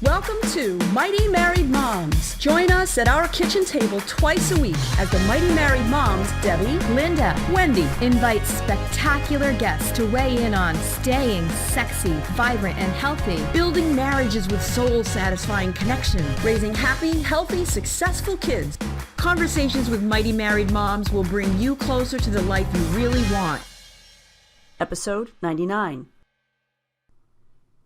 Welcome to Mighty Married Moms. Join us at our kitchen table twice a week as the Mighty Married Moms, Debbie, Linda, Wendy, invite spectacular guests to weigh in on staying sexy, vibrant, and healthy. building marriages with soul-satisfying connection, raising happy, healthy, successful kids. Conversations with Mighty Married Moms will bring you closer to the life you really want. Episode 99.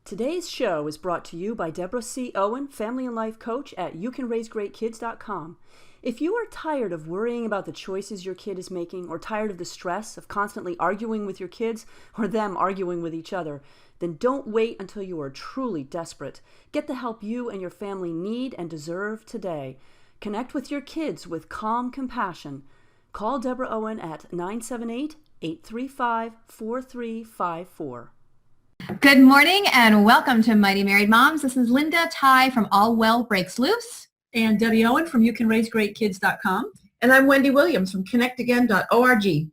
Today's show is brought to you by Deborah C. Owen, Family and Life Coach at youcanraisegreatkids.com. If you are tired of worrying about the choices your kid is making, or tired of the stress of constantly arguing with your kids, or them arguing with each other, then don't wait until you are truly desperate. Get the help you and your family need and deserve today. Connect with your kids with calm compassion. Call Deborah Owen at 978-835-4354. Good morning and welcome to Mighty Married Moms. This is Linda Tighe from All Well Breaks Loose. And Debbie Owen from youcanraisegreatkids.com. And I'm Wendy Williams from connectagain.org.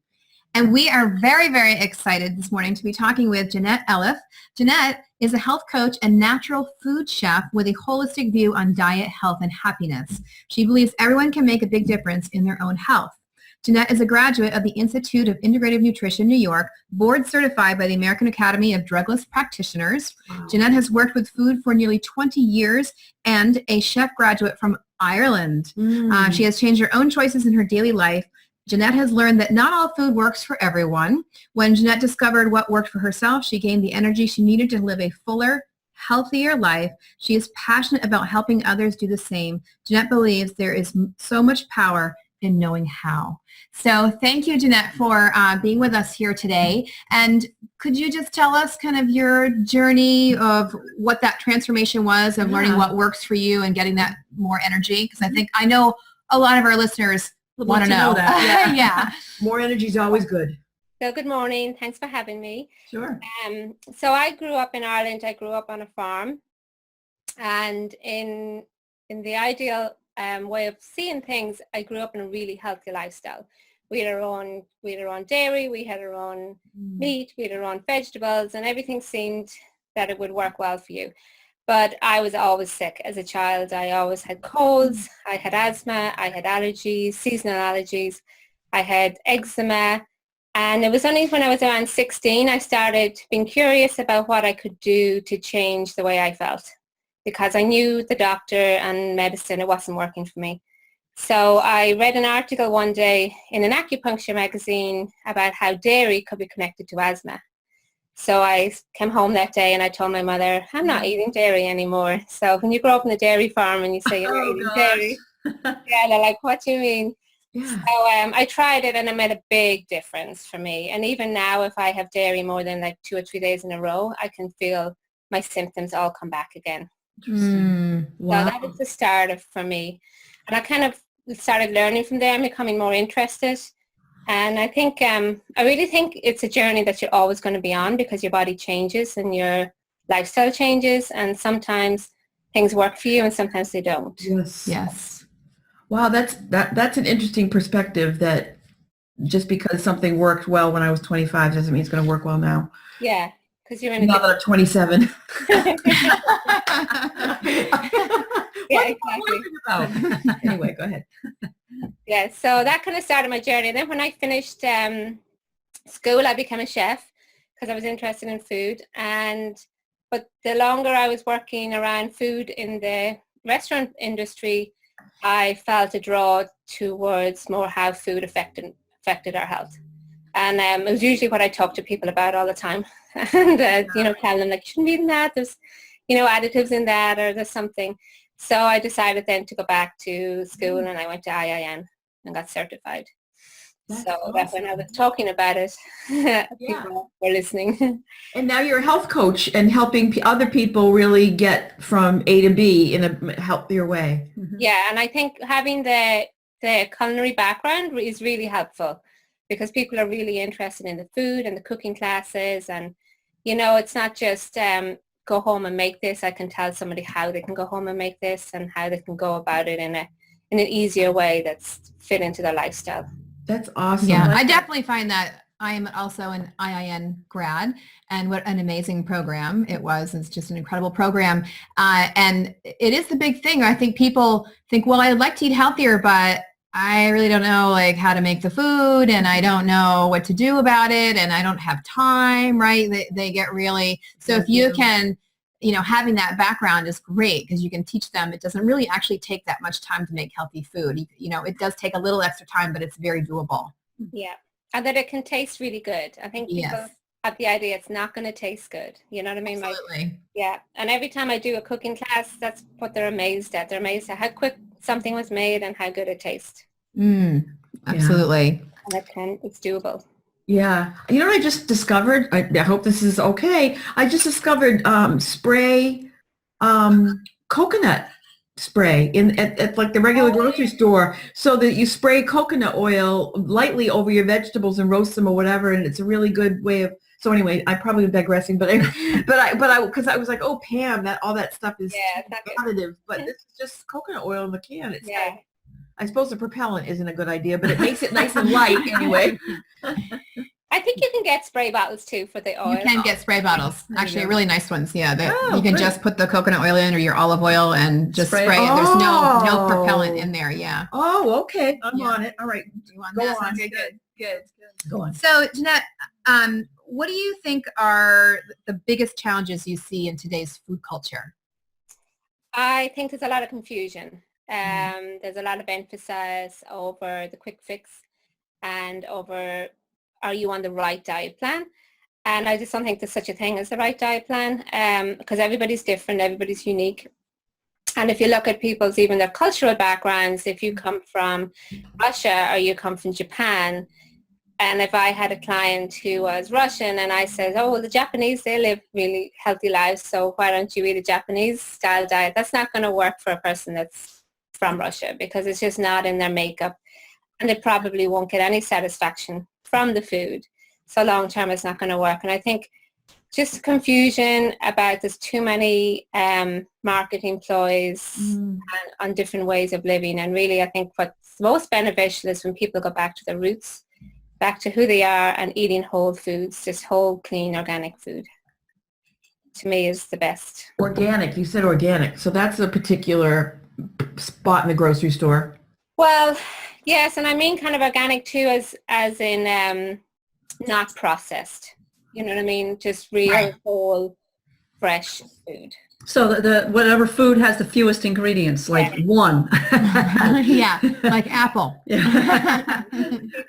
And we are very, very excited this morning to be talking with Jannette Elliffe. Jannette is a health coach and natural food chef with a holistic view on diet, health, and happiness. She believes everyone can make a big difference in their own health. Jannette is a graduate of the Institute of Integrative Nutrition, New York, board certified by the American Academy of Drugless Practitioners. Wow. Jannette has worked with food for nearly 20 years and a chef graduate from Ireland. She has changed her own choices in her daily life. Jannette has learned that not all food works for everyone. When Jannette discovered what worked for herself, she gained the energy she needed to live a fuller, healthier life. She is passionate about helping others do the same. Jannette believes there is so much power in knowing how. So thank you, Jannette, for being with us here today. And could you just tell us kind of your journey of what that transformation was of learning what works for you and getting that more energy? Because I know a lot of our listeners want to know that. Yeah. More energy is always good. So good morning. Thanks for having me. Sure. So I grew up in Ireland. I grew up on a farm. And in the ideal way of seeing things, I grew up in a really healthy lifestyle. We had our own dairy, we had our own meat, we had our own vegetables, and everything seemed that it would work well for you. But I was always sick as a child. I always had colds, I had asthma, I had allergies, seasonal allergies, I had eczema. And it was only when I was around 16 I started being curious about what I could do to change the way I felt, because I knew the doctor and medicine, it wasn't working for me. So I read an article one day in an acupuncture magazine about how dairy could be connected to asthma. So I came home that day and I told my mother, I'm not eating dairy anymore. So when you grow up in a dairy farm and you say you're not eating dairy, yeah, they're like, what do you mean? Yeah. So I tried it and it made a big difference for me. And even now, if I have dairy more than like 2 or 3 days in a row, I can feel my symptoms all come back again. Wow. So that was the start for me. And I kind of started learning from there and becoming more interested. And I think, I really think it's a journey that you're always going to be on, because your body changes and your lifestyle changes. And sometimes things work for you and sometimes they don't. Yes. Wow, that's an interesting perspective, that just because something worked well when I was 25 doesn't mean it's going to work well now. Yeah. Because you're in now that I'm 27. Yeah, exactly. Anyway, go ahead. Yeah, so that kind of started my journey. And then when I finished school, I became a chef because I was interested in food. But the longer I was working around food in the restaurant industry, I felt a draw towards more how food affected our health. And it was usually what I talked to people about all the time. And, tell them, like, you shouldn't be eating that. There's, additives in that, or there's something. So I decided then to go back to school, and I went to IIN and got certified. That's when I was talking about it, people were listening. And now you're a health coach and helping other people really get from A to B in a healthier way. Yeah, and I think having the culinary background is really helpful, because people are really interested in the food and the cooking classes. And, it's not just go home and make this. I can tell somebody how they can go home and make this and how they can go about it in an easier way that's fit into their lifestyle. That's awesome. Yeah, I definitely find that I am also an IIN grad, and what an amazing program it was. It's just an incredible program. And it is the big thing. I think people think, well, I'd like to eat healthier, but I really don't know like how to make the food, and I don't know what to do about it, and I don't have time, right? They get really, so if you can, having that background is great because you can teach them it doesn't really actually take that much time to make healthy food. It does take a little extra time, but it's very doable. Yeah. And that it can taste really good. I think people have the idea it's not going to taste good. You know what I mean? Absolutely. Yeah. And every time I do a cooking class, that's what they're amazed at. They're amazed at how quick something was made and how good it tastes. Absolutely. And it's doable. Yeah. You know what I just discovered? I hope this is okay. I just discovered spray coconut spray at like the regular grocery store, so that you spray coconut oil lightly over your vegetables and roast them or whatever, and it's a really good way of. So anyway, I probably am digressing, but because I was like, oh Pam, that all that stuff is additive, but this is just coconut oil in the can. It's I suppose the propellant isn't a good idea, but it makes it nice and light anyway. I think you can get spray bottles too for the oil. You can get spray bottles. Actually, really nice ones. Yeah, you can great. just put the coconut oil in or your olive oil and just spray it. There's no propellant in there. Yeah. Oh, okay. I'm on it. All right. You want Go that? on. Okay, good. Go on. So, Jannette, what do you think are the biggest challenges you see in today's food culture? I think there's a lot of confusion. There's a lot of emphasis over the quick fix and over, are you on the right diet plan? And I just don't think there's such a thing as the right diet plan, because everybody's different, everybody's unique. And if you look at people's, even their cultural backgrounds, if you come from Russia or you come from Japan, and if I had a client who was Russian and I said, oh, well, the Japanese, they live really healthy lives, so why don't you eat a Japanese style diet? That's not going to work for a person that's from Russia, because it's just not in their makeup, and they probably won't get any satisfaction from the food. So long term, it's not going to work. And I think just confusion about there's too many marketing ploys on different ways of living. And really, I think what's most beneficial is when people go back to their roots, back to who they are, and eating whole foods, just whole, clean, organic food. To me, is the best. Organic. You said organic. So that's a particular spot in the grocery store. Well, yes, and I mean kind of organic too, as in not processed. You know what I mean? Just real, whole, fresh food. So the whatever food has the fewest ingredients, like one. Yeah, like apple. Yeah.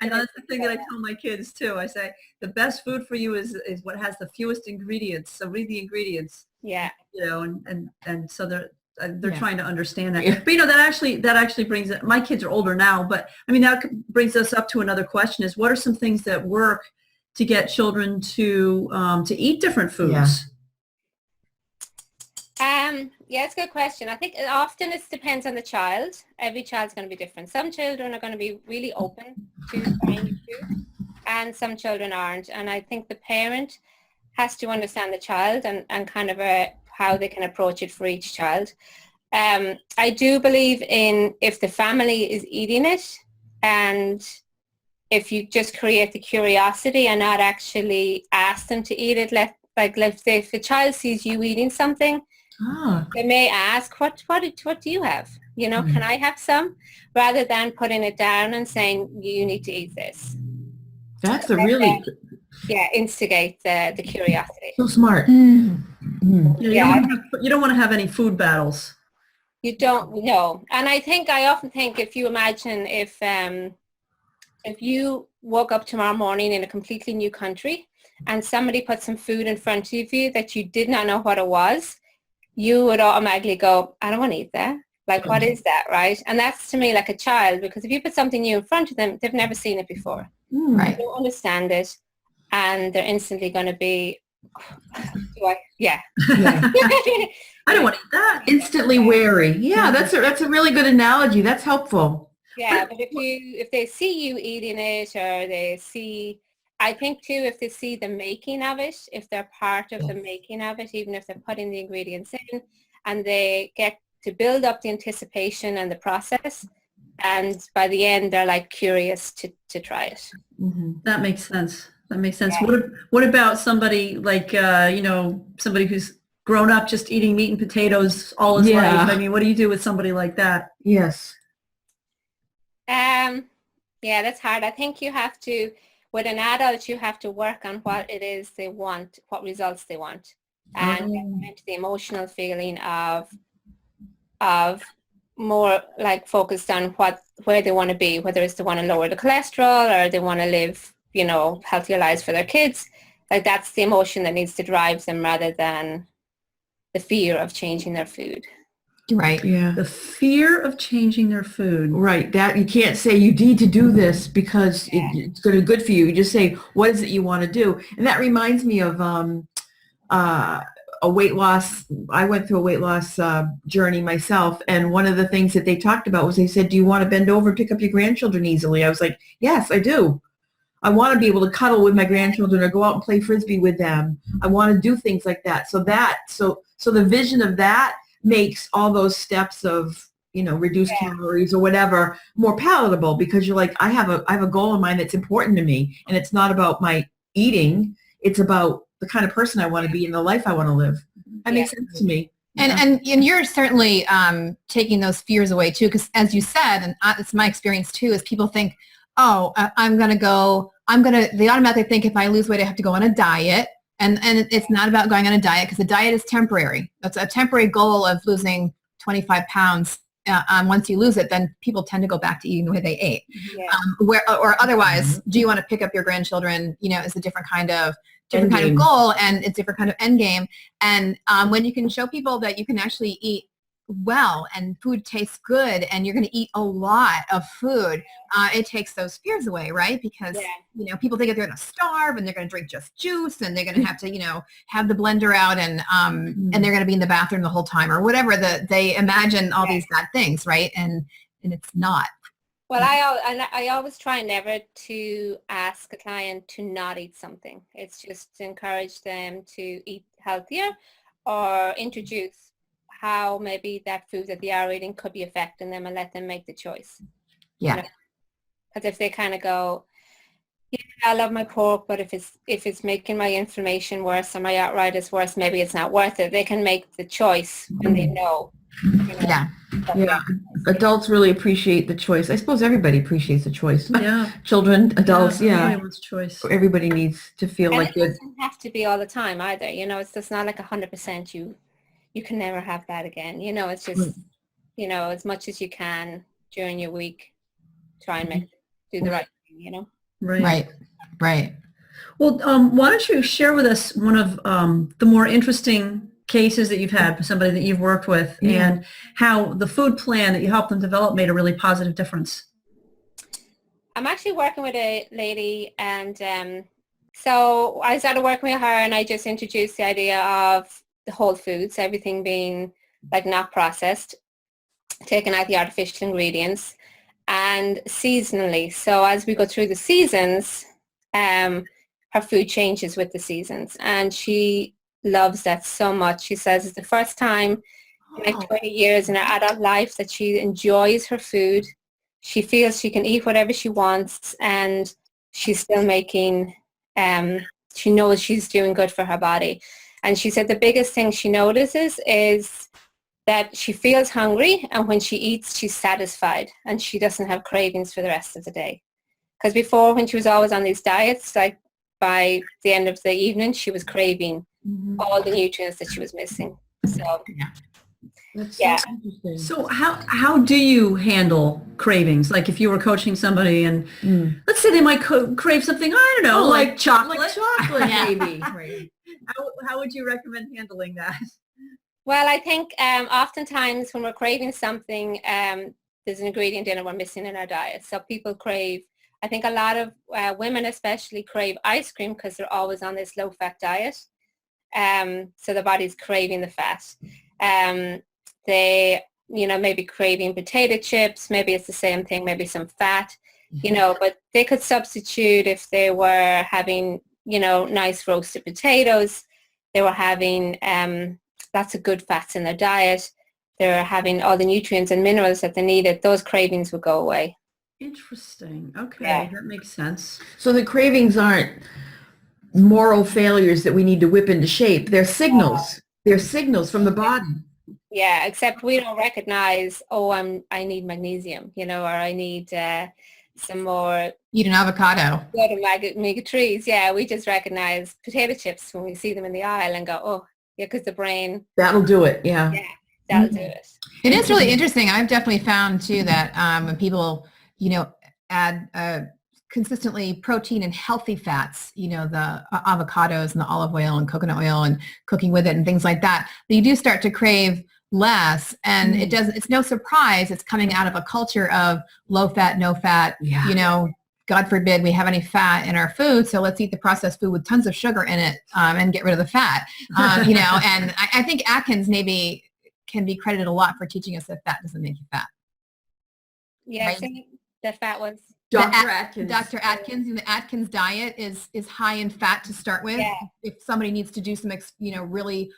I know that's the thing that I tell my kids too. I say the best food for you is what has the fewest ingredients. So read the ingredients. Yeah. And so they're trying to understand that. But that actually brings it. My kids are older now, but I mean that brings us up to another question: is what are some things that work to get children to eat different foods? Yeah, it's a good question. I think often it depends on the child. Every child's going to be different. Some children are going to be really open to trying new food, and some children aren't. And I think the parent has to understand the child and kind of how they can approach it for each child. I do believe in if the family is eating it, and if you just create the curiosity and not actually ask them to eat it, if a child sees you eating something, they may ask, what do you have? You know, can I have some? Rather than putting it down and saying, you need to eat this. That's a really... instigate the curiosity. So smart. You don't want to have any food battles. You don't know. And I often think if you imagine if you woke up tomorrow morning in a completely new country and somebody put some food in front of you that you did not know what it was, you would automatically go, I don't want to eat that. Like, what is that, right? And that's to me like a child, because if you put something new in front of them, they've never seen it before. Right. They don't understand it, and they're instantly going to be, I don't want to eat that. Instantly wary. Yeah, that's a really good analogy. That's helpful. Yeah, but if they see you eating it, or they see, I think too, if they see the making of it, if they're part of the making of it, even if they're putting the ingredients in, and they get to build up the anticipation and the process, and by the end they're like curious to try it. That makes sense. That makes sense. What about somebody like, somebody who's grown up just eating meat and potatoes all his life? I mean, what do you do with somebody like that? Yes. Yeah, that's hard. I think you have to, with an adult, you have to work on what it is they want, what results they want, and get into the emotional feeling of more like focused on where they want to be, whether it's they want to lower the cholesterol or they want to live, healthier lives for their kids. Like that's the emotion that needs to drive them rather than the fear of changing their food. Right. Yeah. The fear of changing their food. Right. That you can't say you need to do this because it's going to be good for you. You just say, what is it you want to do? And that reminds me of a weight loss. I went through a weight loss journey myself. And one of the things that they talked about was they said, do you want to bend over and pick up your grandchildren easily? I was like, yes, I do. I want to be able to cuddle with my grandchildren or go out and play Frisbee with them. I want to do things like that. So the vision of that makes all those steps of, reduce calories or whatever more palatable, because you're like, I have a goal in mind that's important to me. And it's not about my eating. It's about the kind of person I want to be and the life I want to live. That makes sense to me. And you're certainly taking those fears away too, because as you said, and it's my experience too, is people think, oh, they automatically think if I lose weight, I have to go on a diet. And it's not about going on a diet, because the diet is temporary. That's a temporary goal of losing 25 pounds. Once you lose it, then people tend to go back to eating the way they ate. Yeah. Or otherwise, do you want to pick up your grandchildren? It's a different kind of goal, and it's a different kind of end game. And when you can show people that you can actually eat well and food tastes good and you're going to eat a lot of food, it takes those fears away, right? Because people think that they're going to starve and they're going to drink just juice and they're going to have to have the blender out and they're going to be in the bathroom the whole time or whatever. They imagine all these bad things, right? And it's not. Well, I always try never to ask a client to not eat something. It's just to encourage them to eat healthier or introduce how maybe that food that they are eating could be affecting them and let them make the choice. Yeah. Because if they kind of go, I love my pork, but if it's making my inflammation worse or my arthritis worse, maybe it's not worth it. They can make the choice when they know. Yeah. Adults really appreciate the choice. I suppose everybody appreciates the choice. Yeah. Children, adults, Everyone's choice. Everybody needs to feel like it doesn't have to be all the time either. It's just not like 100% you can never have that again. It's just, as much as you can during your week, try and do the right thing, Right. Well, why don't you share with us one of the more interesting cases that you've had, somebody that you've worked with, and how the food plan that you helped them develop made a really positive difference. I'm actually working with a lady, and so I started working with her, and I just introduced the idea of the whole foods, everything being like not processed, taking out the artificial ingredients, and seasonally. So as we go through the seasons, her food changes with the seasons, and she loves that so much. She says it's the first time in like 20 years in her adult life that she enjoys her food. She feels she can eat whatever she wants, and she's still making, she knows she's doing good for her body. And she said the biggest thing she notices is that she feels hungry, and when she eats, she's satisfied, and she doesn't have cravings for the rest of the day. Because before, when she was always on these diets, like by the end of the evening, she was craving all the nutrients that she was missing. So, That's so interesting. So how do you handle cravings? Like if you were coaching somebody and let's say they might crave something, I don't know, like chocolate. Like chocolate, maybe. Right. How would you recommend handling that? Well, I think oftentimes when we're craving something, there's an ingredient in it we're missing in our diet. So people crave, I think a lot of women especially crave ice cream because they're always on this low-fat diet. So the body's craving the fat. They, maybe craving potato chips. Maybe it's the same thing, maybe some fat, but they could substitute if they were having, nice roasted potatoes. They were having lots of good fats in their diet. They're having all the nutrients and minerals that they needed. Those cravings would go away. Interesting. Okay, that makes sense. So the cravings aren't moral failures that we need to whip into shape. They're signals. They're signals from the body. Yeah, except we don't recognize, oh, I need magnesium, or I need some more Eat an avocado. good omega-3s. Yeah, we just recognize potato chips when we see them in the aisle and go, oh, yeah, because the brain, That'll do it. Yeah. yeah, that'll do it. It is really interesting. I've definitely found too that when people, add consistently protein and healthy fats, the avocados and the olive oil and coconut oil and cooking with it and things like that, you do start to crave less. And it's no surprise it's coming out of a culture of low fat, no fat, God forbid we have any fat in our food. So let's eat the processed food with tons of sugar in it and get rid of the fat, and I think Atkins maybe can be credited a lot for teaching us that fat doesn't make you fat. Yeah, Right? I think the fat was. Dr. Atkins. Dr. Atkins, and the Atkins diet is high in fat to start with. Yeah. If somebody needs to do some, really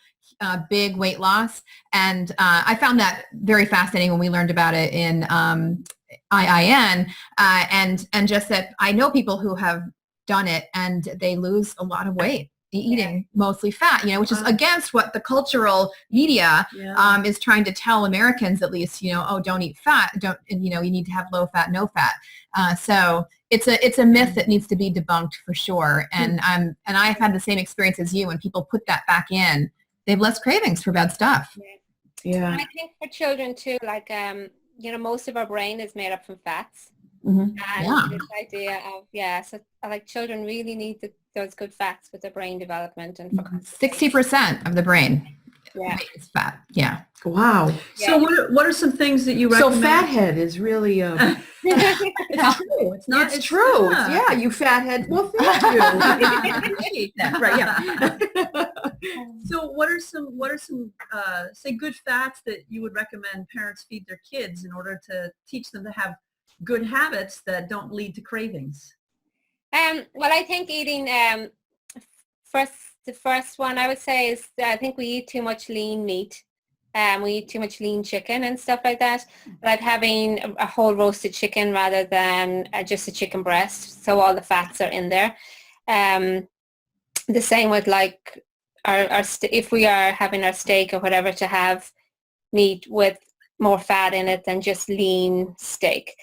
big weight loss. And I found that very fascinating when we learned about it in IIN. And just that I know people who have done it and they lose a lot of weight eating mostly fat, which is against what the cultural media is trying to tell Americans, at least, don't eat fat, you need to have low fat, no fat. So it's a myth that needs to be debunked for sure. And I've had the same experience as you. When people put that back in, they have less cravings for bad stuff. Yeah. And I think for children too, like, most of our brain is made up from fats. Mm-hmm. And this idea of, so like children really need those good fats with their brain development and for 60% of the brain is fat. Yeah. Wow. Yeah. So what are some things that you recommend? So fathead is really it's true. It's not. It's true. Yeah, you fathead. Well, thank you. I appreciate that. Right. Yeah. So what are some say good fats that you would recommend parents feed their kids in order to teach them to have good habits that don't lead to cravings? Well, I think eating the first one I would say is I think we eat too much lean meat. We eat too much lean chicken and stuff like that. Like having a whole roasted chicken rather than just a chicken breast, so all the fats are in there. The same with like our if we are having our steak or whatever, to have meat with more fat in it than just lean steak.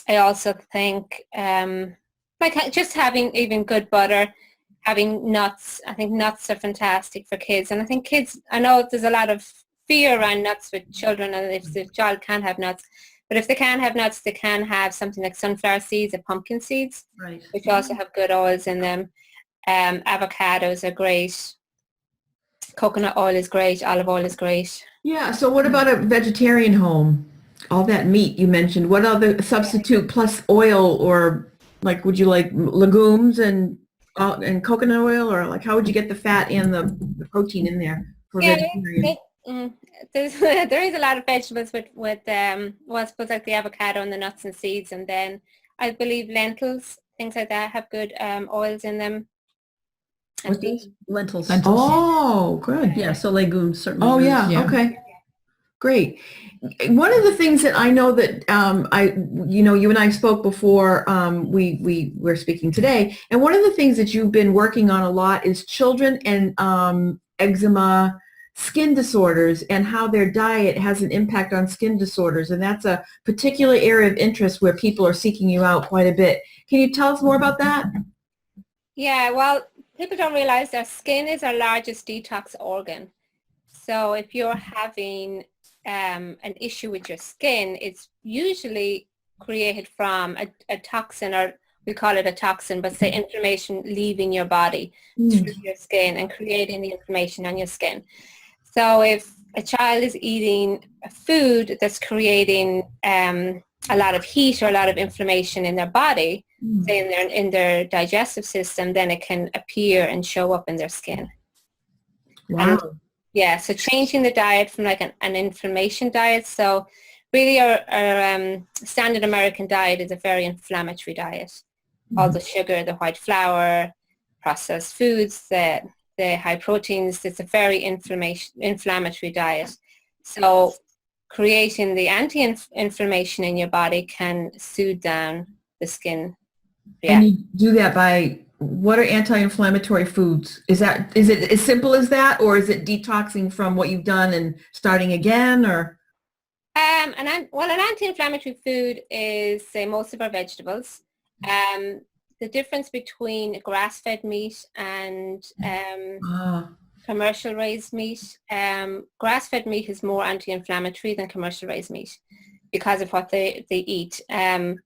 I also think like just having even good butter, having nuts. I think nuts are fantastic for kids. And I think kids, I know there's a lot of fear around nuts with children, and if the child can't have nuts, but if they can have nuts, they can have something like sunflower seeds or pumpkin seeds, right, which also have good oils in them. Avocados are great. Coconut oil is great. Olive oil is great. Yeah. So what about a vegetarian home? All that meat you mentioned, what other substitute plus oil, or like would you like legumes and coconut oil, or like how would you get the fat and the protein in there for vegetarian? There is a lot of vegetables with well, I suppose like the avocado and the nuts and seeds, and then I believe lentils, things like that, have good oils in them. What's these? Lentils. Oh, good. Yeah, so legumes certainly. Oh, yeah. Okay. Great. One of the things that I know that you and I spoke before we were speaking today, and one of the things that you've been working on a lot is children and eczema, skin disorders, and how their diet has an impact on skin disorders, and that's a particular area of interest where people are seeking you out quite a bit. Can you tell us more about that? Yeah, well, people don't realize our skin is our largest detox organ. So if you're having an issue with your skin, it's usually created from a toxin, or we call it a toxin, but say inflammation leaving your body through your skin and creating the inflammation on your skin. So if a child is eating a food that's creating a lot of heat or a lot of inflammation in their body, say in their digestive system, then it can appear and show up in their skin. Wow. Yeah, so changing the diet from like an inflammation diet. So really our standard American diet is a very inflammatory diet. All the sugar, the white flour, processed foods, the high proteins, it's a very inflammatory diet. So creating the anti-inflammation in your body can soothe down the skin. Yeah. And you do that by what are anti-inflammatory foods? Is it as simple as that, or is it detoxing from what you've done and starting again, or? An anti-inflammatory food is, say, most of our vegetables. The difference between grass-fed meat and commercial raised meat, grass-fed meat is more anti-inflammatory than commercial raised meat because of what they eat. When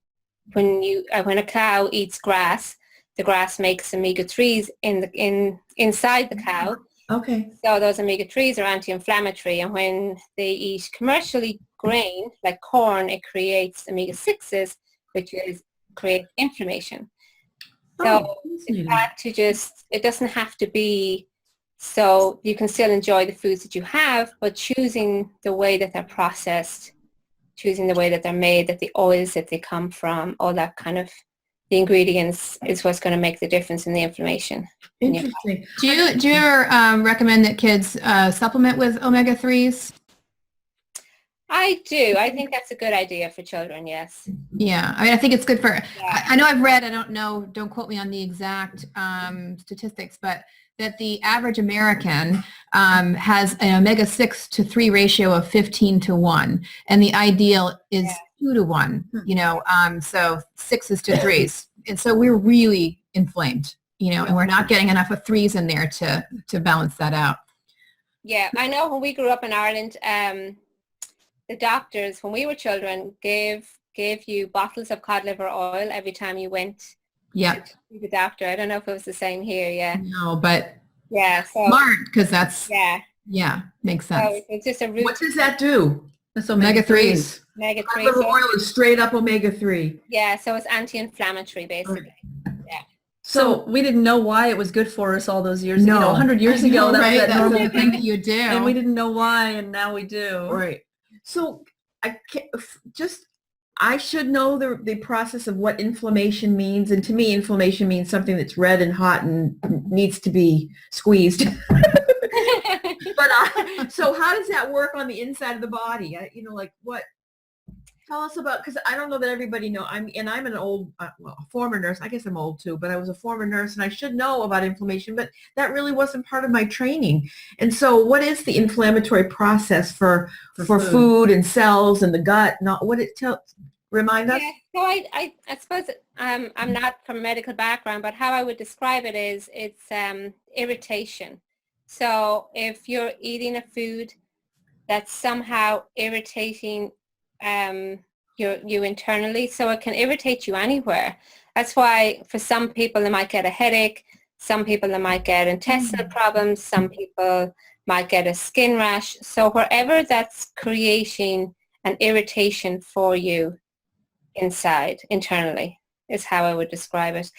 a cow eats grass, the grass makes omega-3s inside the cow. Okay. So those omega-3s are anti-inflammatory, and when they eat commercially grain like corn, it creates omega-6s, which create inflammation. So it doesn't have to be, so you can still enjoy the foods that you have, but choosing the way that they're processed, choosing the way that they're made, that the oils that they come from, all that kind of, the ingredients is what's going to make the difference in the inflammation. Interesting. Do you ever recommend that kids supplement with omega-3s? I do. I think that's a good idea for children, yes. Yeah, I mean, I think it's good for, I know I've read, I don't know, don't quote me on the exact statistics, but that the average American has an omega-6 to 3 ratio of 15 to 1, and the ideal is 2 to 1, you know, so 6s to 3s. And so we're really inflamed, you know, and we're not getting enough of 3s in there to balance that out. Yeah, I know when we grew up in Ireland, the doctors, when we were children, gave you bottles of cod liver oil every time you went to the doctor. I don't know if it was the same here, No, but so smart, because that's, makes sense. So it's just a root. What does that do? That's omega-3s. Omega-3. Cod liver oil is straight up omega-3. Yeah, so it's anti-inflammatory, basically. Right. Yeah. So we didn't know why it was good for us all those years ago. You know, 100 years ago, that's that the thing that you do. And we didn't know why, and now we do. Right. So I should know the process of what inflammation means. And to me, inflammation means something that's red and hot and needs to be squeezed. But so how does that work on the inside of the body? Tell us about, because I don't know that everybody know. I'm an old, former nurse. I guess I'm old too, but I was a former nurse, and I should know about inflammation, but that really wasn't part of my training. And so what is the inflammatory process for food and cells and the gut? Remind us? Yeah, so I suppose I'm not from a medical background, but how I would describe it is it's irritation. So if you're eating a food that's somehow irritating you internally, so it can irritate you anywhere. That's why for some people they might get a headache, some people they might get intestinal problems, some people might get a skin rash. So wherever that's creating an irritation for you internally is how I would describe it.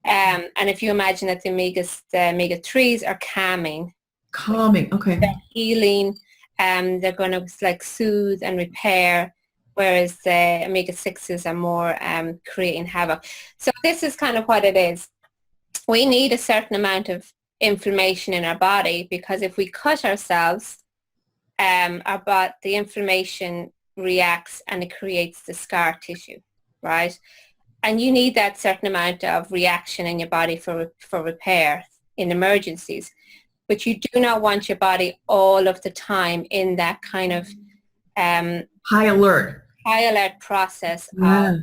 And if you imagine that the omega-3s are calming, okay, they're healing, they're going to soothe and repair, whereas the omega-6s are more creating havoc. So this is kind of what it is. We need a certain amount of inflammation in our body, because if we cut ourselves, the inflammation reacts and it creates the scar tissue, right? And you need that certain amount of reaction in your body for repair in emergencies. But you do not want your body all of the time in that kind of high alert process of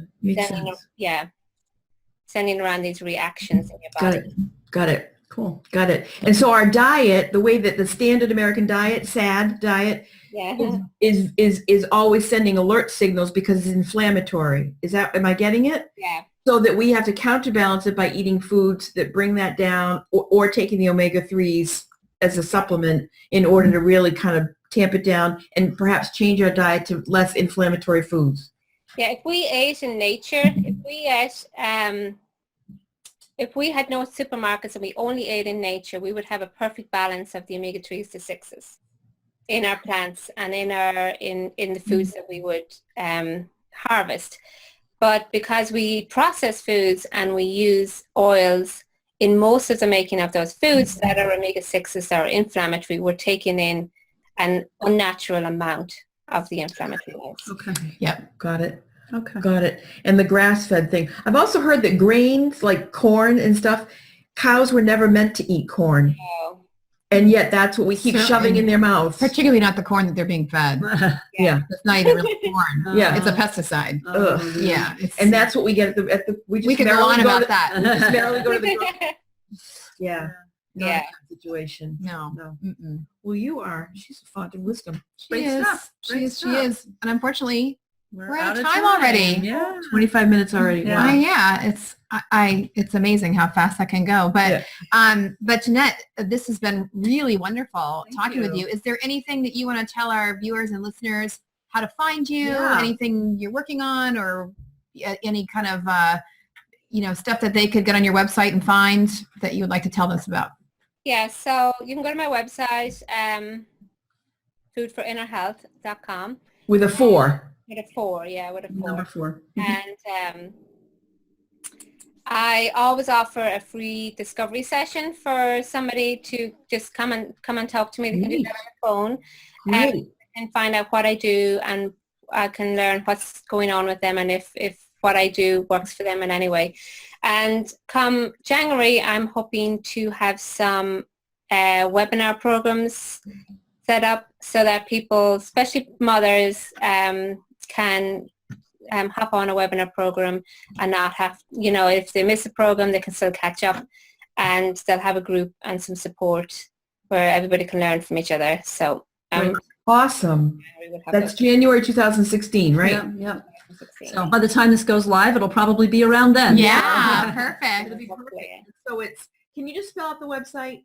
sending around these reactions in your body. Got it. Cool. Got it. And so our diet, the way that the standard American diet, SAD diet, is always sending alert signals because it's inflammatory. Am I getting it? Yeah. So that we have to counterbalance it by eating foods that bring that down, or taking the omega-3s as a supplement in order to really kind of tamp it down and perhaps change our diet to less inflammatory foods. Yeah, if we ate in nature, if we had no supermarkets and we only ate in nature, we would have a perfect balance of the omega-3s to 6s in our plants and in the foods that we would harvest. But because we eat processed foods and we use oils in most of the making of those foods that are omega-6s that are inflammatory, we're taking in an unnatural amount of the inflammatory oils. Okay. Yep. Got it. Okay. Got it. And the grass-fed thing. I've also heard that grains like corn and stuff, cows were never meant to eat corn. Oh. And yet that's what we keep shoving in their mouths. Particularly not the corn that they're being fed. Yeah. It's not even really corn. Yeah. It's a pesticide. Ugh. Yeah. And that's what we get at the we just We could go on about that. We just merrily go to the yeah. Not Yeah. a bad situation. No. No. Mm-mm. Well, you are. She's a font of wisdom. She is. She is. And unfortunately, we're out of time time already. Yeah. 25 minutes already. Yeah. Wow. Yeah, it's amazing how fast that can go. But but Jannette, this has been really wonderful talking with you. Is there anything that you want to tell our viewers and listeners how to find you? Yeah. Anything you're working on, or any kind of stuff that they could get on your website and find that you would like to tell us about? Yeah, so you can go to my website, foodforinnerhealth.com. With a 4. With a 4, yeah, with a 4. Number 4. And I always offer a free discovery session for somebody to just come and talk to me. They can do that on the phone and find out what I do, and I can learn what's going on with them and if what I do works for them in any way. And come January, I'm hoping to have some webinar programs set up so that people, especially mothers, can hop on a webinar program and not have, if they miss a program, they can still catch up, and they'll have a group and some support where everybody can learn from each other. So awesome. That's January 2016, right? Yeah. So by the time this goes live, it'll probably be around then. Yeah, perfect. It'll be perfect. So can you just spell out the website?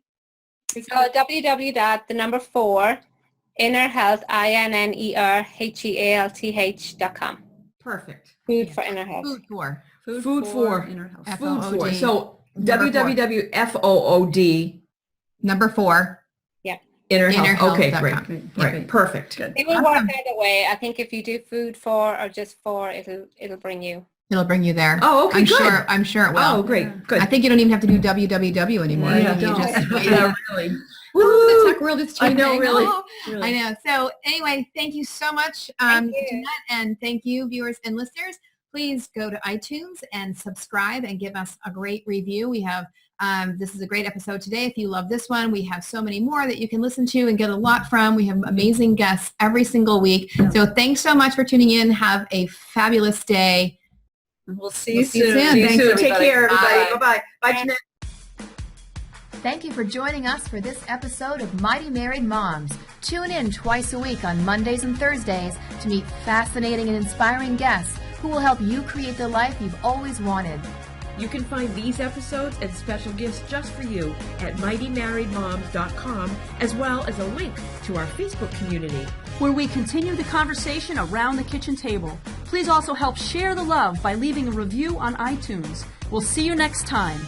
So www.4innerhealth, INNERHEALTH.com. Perfect. Food for inner health. Food for inner health. Food FOOD. for. So Number 4. www.FOOD. Number 4. Inner health. Okay, Innerhealth.com. great. Yeah. Right. Perfect. Good. It will work either way. I think if you do food for or just for, it'll bring you. It'll bring you there. Oh, okay, good. I'm sure it will. Oh, great. Good. I think you don't even have to do www anymore. Yeah, You don't. just, Yeah, really. the tech world is I changing. know, really. Oh, I know. So anyway, thank you so much, Thank you. Jannette, and thank you, viewers and listeners. Please go to iTunes and subscribe and give us a great review. We have this is a great episode today. If you love this one, we have so many more that you can listen to and get a lot from. We have amazing guests every single week. So thanks so much for tuning in. Have a fabulous day. We'll see you See you soon. soon. See you Thanks, soon. everybody. Take care, everybody. Bye. Bye-bye. Bye, Jannette. Thank you for joining us for this episode of Mighty Married Moms. Tune in twice a week on Mondays and Thursdays to meet fascinating and inspiring guests who will help you create the life you've always wanted. You can find these episodes and special gifts just for you at mightymarriedmoms.com, as well as a link to our Facebook community, where we continue the conversation around the kitchen table. Please also help share the love by leaving a review on iTunes. We'll see you next time.